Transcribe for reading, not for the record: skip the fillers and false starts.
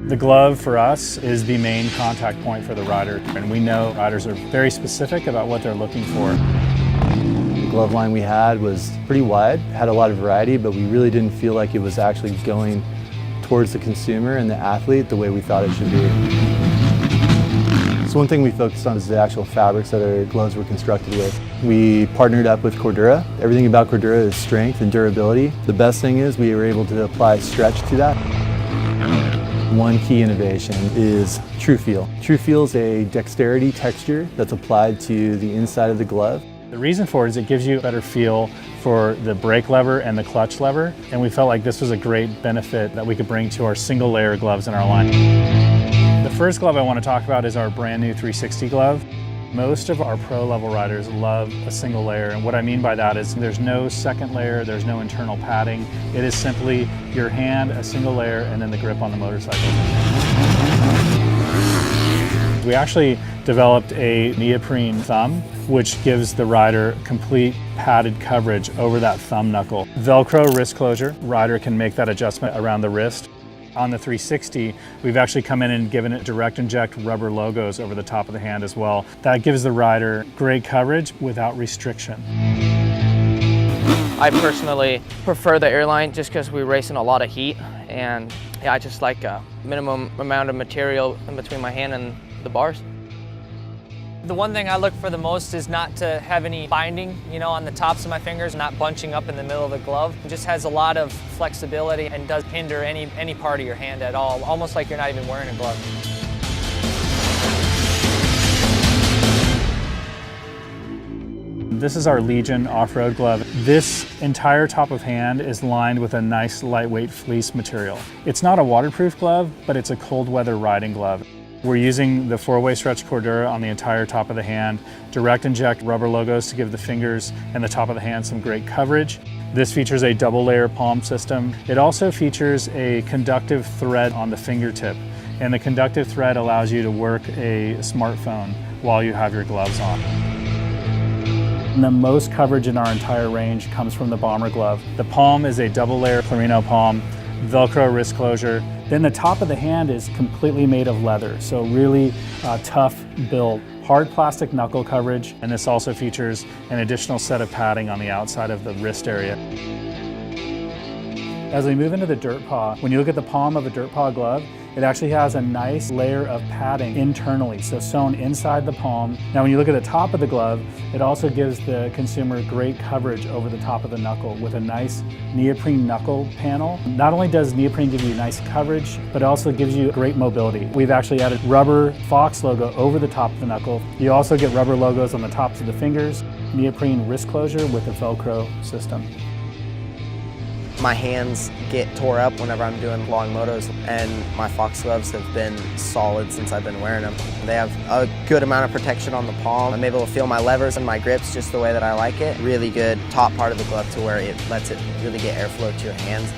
The glove for us is the main contact point for the rider, and we know riders are very specific about what they're looking for. The glove line we had was pretty wide, had a lot of variety, but we really didn't feel like it was actually going towards the consumer and the athlete the way we thought it should be. So one thing we focused on is the actual fabrics that our gloves were constructed with. We partnered up with Cordura. Everything about Cordura is strength and durability. The best thing is we were able to apply stretch to that. One key innovation is True Feel. True Feel is a dexterity texture that's applied to the inside of the glove. The reason for it is it gives you a better feel for the brake lever and the clutch lever, and we felt like this was a great benefit that we could bring to our single layer gloves in our line. The first glove I want to talk about is our brand new 360 glove. Most of our pro level riders love a single layer, and what I mean by that is there's no second layer, there's no internal padding. It is simply your hand, a single layer, and then the grip on the motorcycle. We actually developed a neoprene thumb, which gives the rider complete padded coverage over that thumb knuckle. Velcro wrist closure, rider can make that adjustment around the wrist. On the 360, we've actually come in and given it direct inject rubber logos over the top of the hand as well. That gives the rider great coverage without restriction. I personally prefer the airline just because we race in a lot of heat, and yeah, I just like a minimum amount of material in between my hand and the bars. The one thing I look for the most is not to have any binding, on the tops of my fingers, not bunching up in the middle of the glove. It just has a lot of flexibility and does hinder any part of your hand at all, almost like you're not even wearing a glove. This is our Legion off-road glove. This entire top of hand is lined with a nice lightweight fleece material. It's not a waterproof glove, but it's a cold weather riding glove. We're using the 4-way stretch Cordura on the entire top of the hand, direct inject rubber logos to give the fingers and the top of the hand some great coverage. This features a double layer palm system. It also features a conductive thread on the fingertip, and the conductive thread allows you to work a smartphone while you have your gloves on. And the most coverage in our entire range comes from the bomber glove. The palm is a double layer Clarino palm, Velcro wrist closure. Then the top of the hand is completely made of leather, so really tough build. Hard plastic knuckle coverage, and this also features an additional set of padding on the outside of the wrist area. As we move into the dirt paw, when you look at the palm of a dirt paw glove, it actually has a nice layer of padding internally, so sewn inside the palm. Now when you look at the top of the glove, it also gives the consumer great coverage over the top of the knuckle with a nice neoprene knuckle panel. Not only does neoprene give you nice coverage, but it also gives you great mobility. We've actually added rubber Fox logo over the top of the knuckle. You also get rubber logos on the tops of the fingers, neoprene wrist closure with a Velcro system. My hands get tore up whenever I'm doing long motos, and my Fox gloves have been solid since I've been wearing them. They have a good amount of protection on the palm. I'm able to feel my levers and my grips just the way that I like it. Really good top part of the glove to where it lets it really get airflow to your hands.